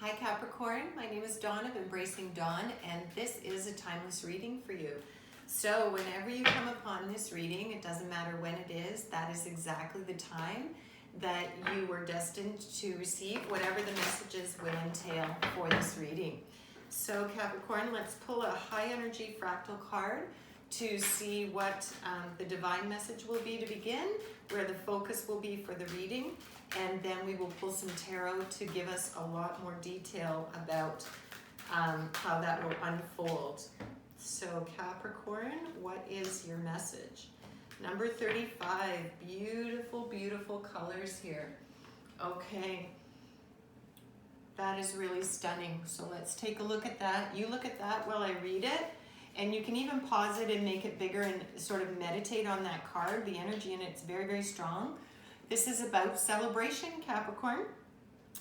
Hi Capricorn, my name is Dawn of Embracing Dawn, and this is a timeless reading for you. So whenever you come upon this reading, it doesn't matter when it is, that is exactly the time that you were destined to receive whatever the messages will entail for this reading. So Capricorn, let's pull a high energy fractal card to see what the divine message will be to begin, where the focus will be for the reading, and then we will pull some tarot to give us a lot more detail about how that will unfold. So Capricorn, what is your message? Number 35, beautiful, beautiful colors here. Okay, that is really stunning. So let's take a look at that. You look at that while I read it. And you can even pause it and make it bigger and sort of meditate on that card. The energy in it's very, very strong. This is about celebration, Capricorn.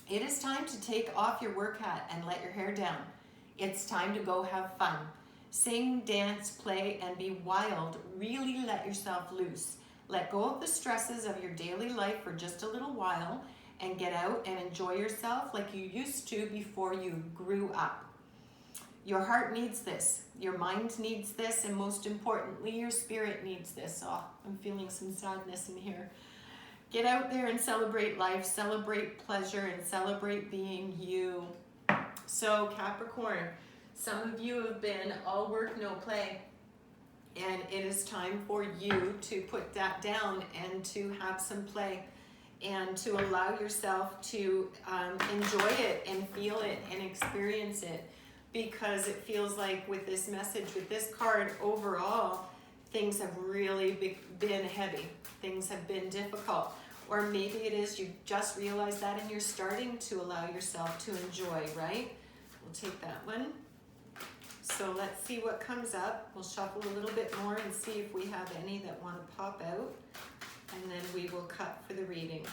It is time to take off your work hat and let your hair down. It's time to go have fun. Sing, dance, play, and be wild. Really let yourself loose. Let go of the stresses of your daily life for just a little while and get out and enjoy yourself like you used to before you grew up. Your heart needs this, your mind needs this, and most importantly, your spirit needs this. Oh, I'm feeling some sadness in here. Get out there and celebrate life, celebrate pleasure, and celebrate being you. So Capricorn, some of you have been all work, no play, and it is time for you to put that down and to have some play and to allow yourself to enjoy it and feel it and experience it. Because it feels like with this message, with this card, overall, things have really been heavy. Things have been difficult. Or maybe it is you just realized that and you're starting to allow yourself to enjoy, right? We'll take that one. So let's see what comes up. We'll shuffle a little bit more and see if we have any that want to pop out. And then we will cut for the reading.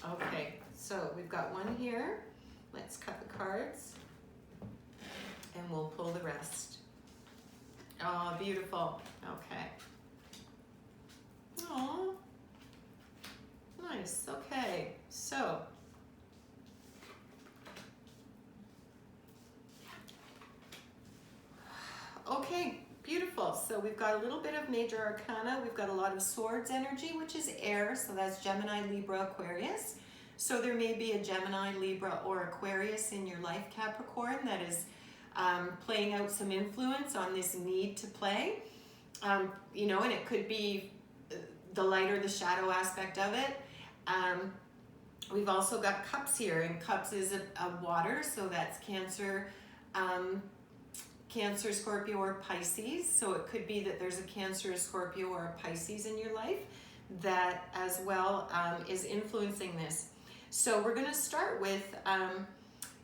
Okay, so we've got one here. Let's cut the cards. And we'll pull the rest. Oh, beautiful. Okay. Oh, nice. Okay, so okay, beautiful. So we've got a little bit of major arcana. We've got a lot of swords energy, which is air. So that's Gemini, Libra, Aquarius. So there may be a Gemini, Libra, or Aquarius in your life, Capricorn, that is playing out some influence on this need to play, you know, and it could be the light or the shadow aspect of it. We've also got cups here, and cups is a water, so that's Cancer, Cancer, Scorpio, or Pisces. So it could be that there's a Cancer, Scorpio, or a Pisces in your life that as well is influencing this. So we're going to start with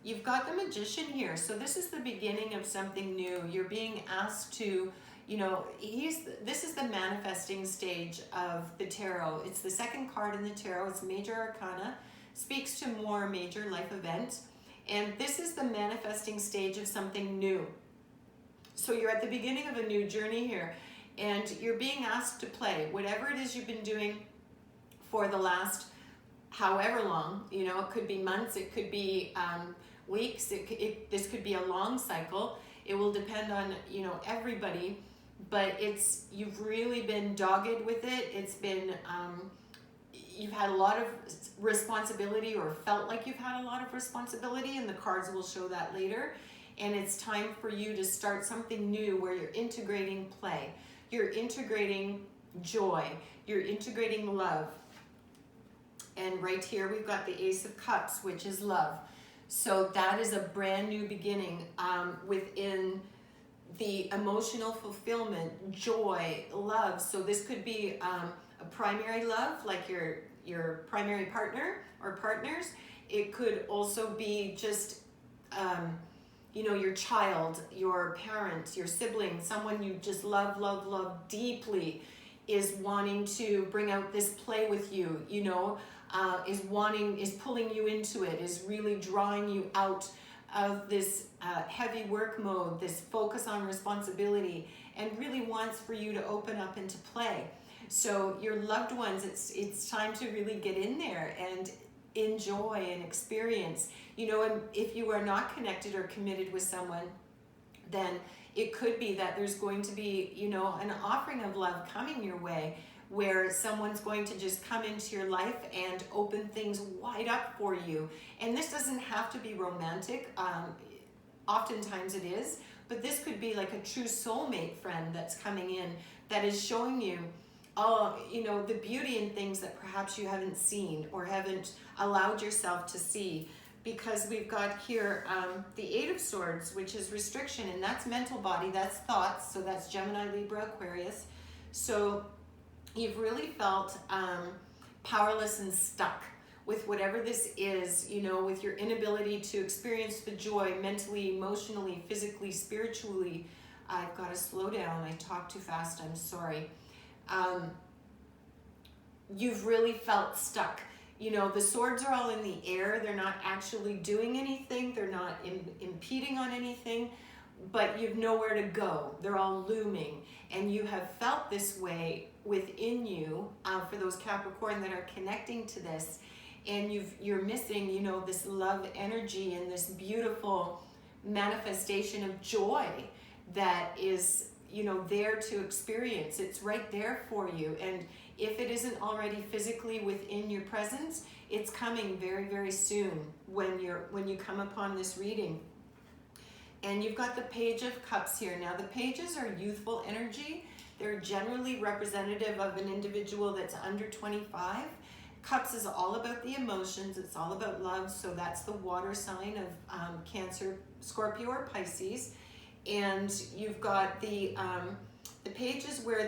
you've got the Magician here. So this is the beginning of something new. You're being asked to, you know, this is the manifesting stage of the tarot. It's the second card in the tarot. It's Major Arcana. Speaks to more major life events. And this is the manifesting stage of something new. So you're at the beginning of a new journey here. And you're being asked to play. Whatever it is you've been doing for the last however long, you know, it could be months, it could be weeks, this could be a long cycle. It will depend on, you know, everybody, but you've really been dogged with it. It's been, you've had a lot of responsibility or felt like you've had a lot of responsibility, and the cards will show that later. And it's time for you to start something new where you're integrating play, you're integrating joy, you're integrating love. And right here we've got the Ace of Cups, which is love. So that is a brand new beginning within the emotional fulfillment, joy, love. So this could be a primary love, like your primary partner or partners. It could also be just, you know, your child, your parent, your sibling, someone you just love, love, love deeply is wanting to bring out this play with you, you know. Is pulling you into it, is really drawing you out of this heavy work mode, this focus on responsibility, and really wants for you to open up into play. So your loved ones, it's time to really get in there and enjoy and experience. You know, and if you are not connected or committed with someone, then it could be that there's going to be, you know, an offering of love coming your way, where someone's going to just come into your life and open things wide up for you. And this doesn't have to be romantic. Oftentimes it is, but this could be like a true soulmate friend that's coming in that is showing you, you know, the beauty in things that perhaps you haven't seen or haven't allowed yourself to see. Because we've got here the Eight of Swords, which is restriction, and that's mental body, that's thoughts, so that's Gemini, Libra, Aquarius. So you've really felt powerless and stuck with whatever this is, you know, with your inability to experience the joy mentally, emotionally, physically, spiritually. I've got to slow down. I talk too fast. I'm sorry. You've really felt stuck. You know, the swords are all in the air. They're not actually doing anything. They're not impeding on anything, but you've nowhere to go. They're all looming. And you have felt this way within you for those Capricorn that are connecting to this. And you're missing, you know, this love energy and this beautiful manifestation of joy that is, you know, there to experience. It's right there for you. And if it isn't already physically within your presence, it's coming very, very soon when you come upon this reading. And you've got the Page of Cups here. Now, the pages are youthful energy. They're generally representative of an individual that's under 25. Cups is all about the emotions. It's all about love. So that's the water sign of Cancer, Scorpio, or Pisces. And you've got the pages where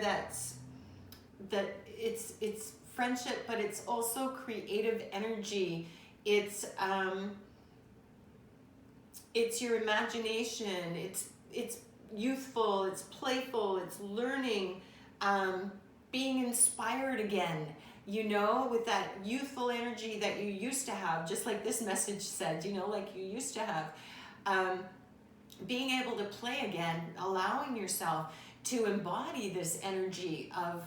it's friendship, but it's also creative energy. It's your imagination. It's youthful. It's playful. It's learning, being inspired again. You know, with that youthful energy that you used to have, just like this message said, you know, like you used to have, being able to play again, allowing yourself to embody this energy of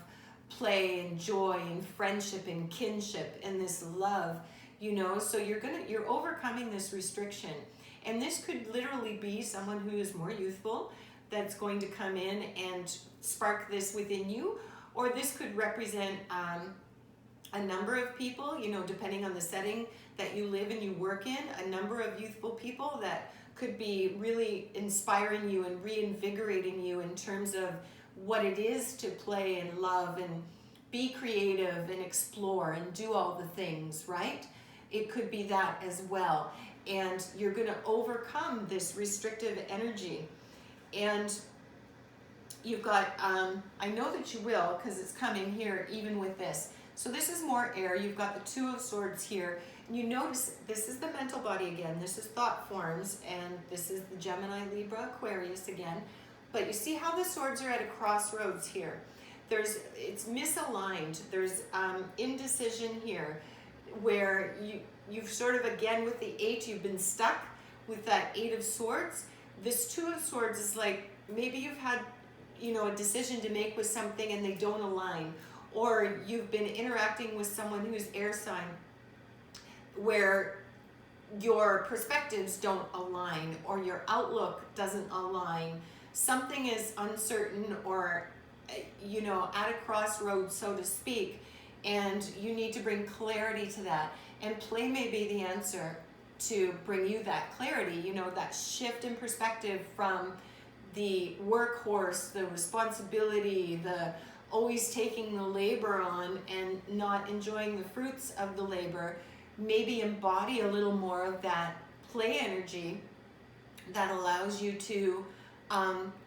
play and joy and friendship and kinship and this love, you know. So you're overcoming this restriction. And this could literally be someone who is more youthful that's going to come in and spark this within you, or this could represent a number of people, you know, depending on the setting that you live and you work in, a number of youthful people that could be really inspiring you and reinvigorating you in terms of what it is to play and love and be creative and explore and do all the things, right? It could be that as well. And you're going to overcome this restrictive energy. And you've got, I know that you will, because it's coming here even with this. So this is more air. You've got the Two of Swords here. And you notice this is the mental body again. This is thought forms, and this is the Gemini, Libra, Aquarius again. But you see how the swords are at a crossroads here. It's misaligned. There's indecision here, where you've sort of, again with the Eight, you've been stuck with that Eight of Swords. This Two of Swords is like, maybe you've had, you know, a decision to make with something and they don't align. Or you've been interacting with someone who's air sign where your perspectives don't align or your outlook doesn't align. Something is uncertain or, you know, at a crossroads, so to speak, and you need to bring clarity to that. And play may be the answer to bring you that clarity, you know, that shift in perspective from the workhorse, the responsibility, the always taking the labor on and not enjoying the fruits of the labor. Maybe embody a little more of that play energy that allows you to,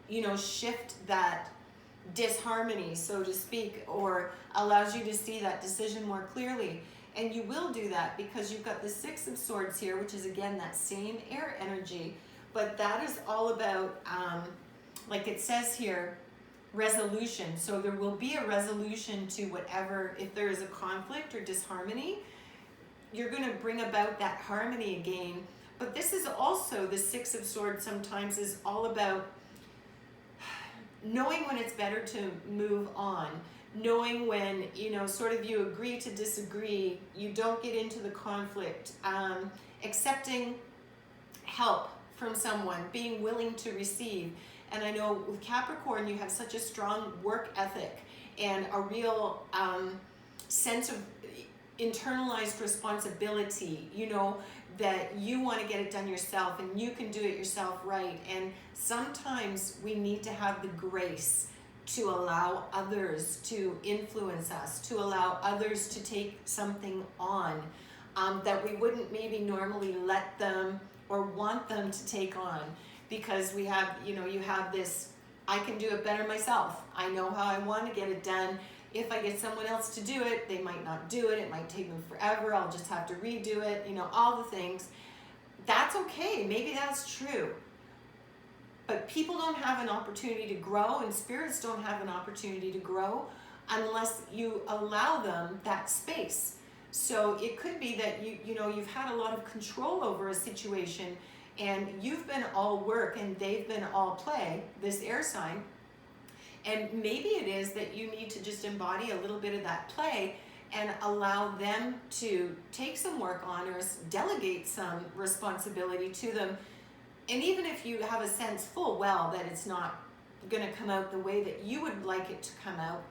you know, shift that disharmony, so to speak, or allows you to see that decision more clearly. And you will do that because you've got the Six of Swords here, which is again that same air energy, but that is all about, like it says here, resolution. So there will be a resolution to whatever, if there is a conflict or disharmony, you're going to bring about that harmony again. But this is also, the Six of Swords sometimes is all about knowing when it's better to move on, knowing when, you know, sort of you agree to disagree, you don't get into the conflict, accepting help from someone, being willing to receive. And I know with Capricorn, you have such a strong work ethic and a real sense of internalized responsibility, you know, that you want to get it done yourself and you can do it yourself right. And sometimes we need to have the grace to allow others to influence us, to allow others to take something on that we wouldn't maybe normally let them or want them to take on, because we have, you know, you have this, I can do it better myself. I know how I want to get it done. If I get someone else to do it, they might not do it. It might take them forever. I'll just have to redo it. You know, all the things. That's okay. Maybe that's true. But people don't have an opportunity to grow, and spirits don't have an opportunity to grow unless you allow them that space. So it could be that you know, you've had a lot of control over a situation and you've been all work and they've been all play, this air sign. And maybe it is that you need to just embody a little bit of that play and allow them to take some work on or delegate some responsibility to them. And even if you have a sense full well that it's not going to come out the way that you would like it to come out,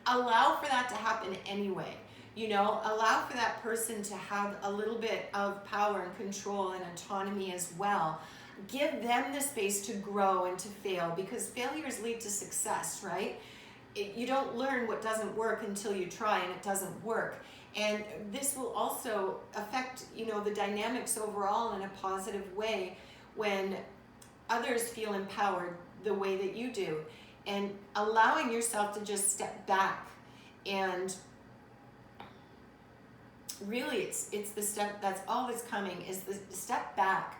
allow for that to happen anyway. You know, allow for that person to have a little bit of power and control and autonomy as well. Give them the space to grow and to fail, because failures lead to success, right? You don't learn what doesn't work until you try and it doesn't work. And this will also affect, you know, the dynamics overall in a positive way when others feel empowered the way that you do. And allowing yourself to just step back and really it's the step, that's all that's coming, is the step back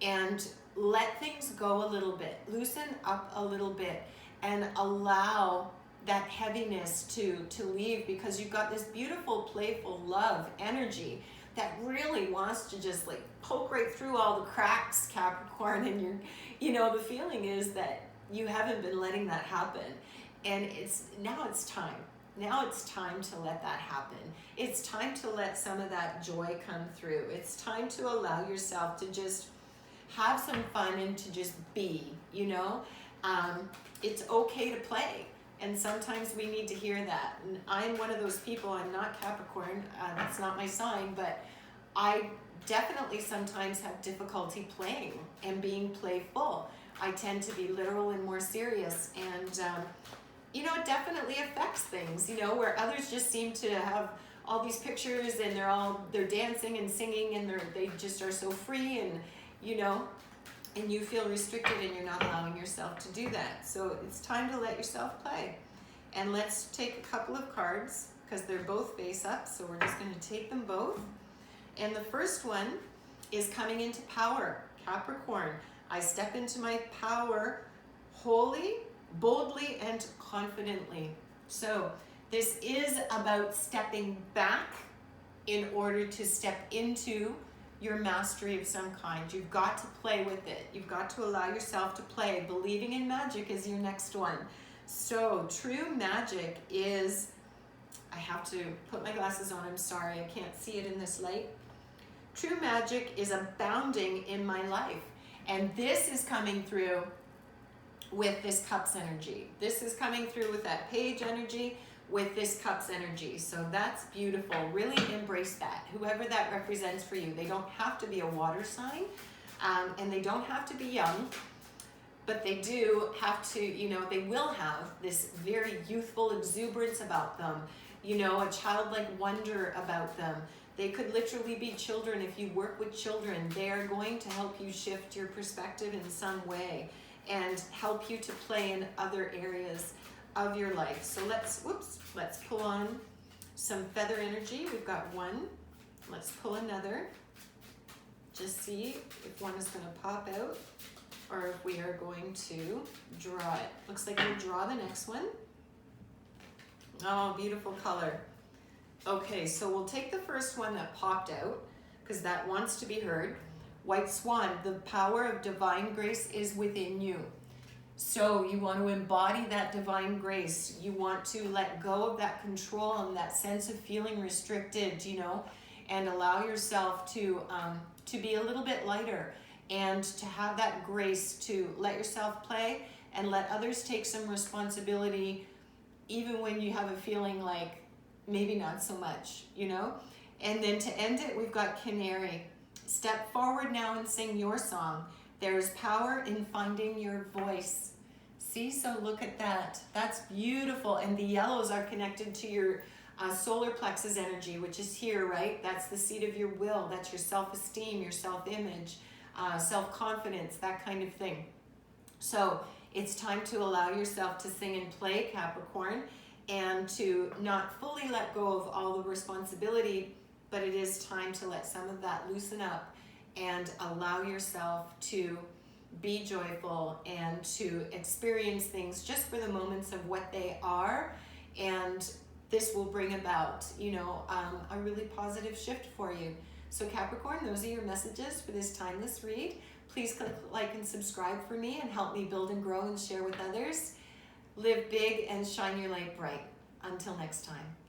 and let things go a little bit, loosen up a little bit, and allow that heaviness to leave, because you've got this beautiful, playful love energy that really wants to just like poke right through all the cracks, Capricorn, and you're, you know, the feeling is that you haven't been letting that happen. And now it's time. Now it's time to let that happen. It's time to let some of that joy come through. It's time to allow yourself to just have some fun and to just be, you know. It's okay to play. And sometimes we need to hear that. And I'm one of those people, I'm not Capricorn, that's not my sign, but I definitely sometimes have difficulty playing and being playful. I tend to be literal and more serious, and you know, it definitely affects things, you know, where others just seem to have all these pictures and they're dancing and singing and they just are so free, and, you know, and you feel restricted and you're not allowing yourself to do that. So it's time to let yourself play. And let's take a couple of cards because they're both face up. So we're just going to take them both. And the first one is coming into power, Capricorn. I step into my power wholly, boldly, and confidently. So this is about stepping back in order to step into your mastery of some kind. You've got to play with it. You've got to allow yourself to play. Believing in magic is your next one. So true magic is, I have to put my glasses on, I'm sorry, I can't see it in this light. True magic is abounding in my life. And this is coming through with this Cups energy. This is coming through with that Page energy, with this Cups energy. So that's beautiful. Really embrace that. Whoever that represents for you. They don't have to be a water sign, and they don't have to be young, but they do have to, you know, they will have this very youthful exuberance about them, you know, a childlike wonder about them. They could literally be children. If you work with children, they are going to help you shift your perspective in some way and help you to play in other areas of your life. So let's pull on some feather energy. We've got one. Let's pull another. Just see if one is going to pop out or if we are going to draw it. Looks like we'll draw the next one. Oh, beautiful color. Okay, so we'll take the first one that popped out because that wants to be heard. White Swan, the power of divine grace is within you. So you want to embody that divine grace. You want to let go of that control and that sense of feeling restricted, you know, and allow yourself to be a little bit lighter and to have that grace to let yourself play and let others take some responsibility, even when you have a feeling like maybe not so much, you know. And then to end it, we've got Canary. Step forward now and sing your song. There is power in finding your voice. See, so look at that. That's beautiful. And the yellows are connected to your solar plexus energy, which is here, right? That's the seat of your will. That's your self-esteem, your self-image, self-confidence, that kind of thing. So it's time to allow yourself to sing and play, Capricorn, and to not fully let go of all the responsibility, but it is time to let some of that loosen up and allow yourself to be joyful and to experience things just for the moments of what they are. And this will bring about, you know, a really positive shift for you. So Capricorn, those are your messages for this timeless read. Please click like and subscribe for me and help me build and grow and share with others. Live big and shine your light bright. Until next time.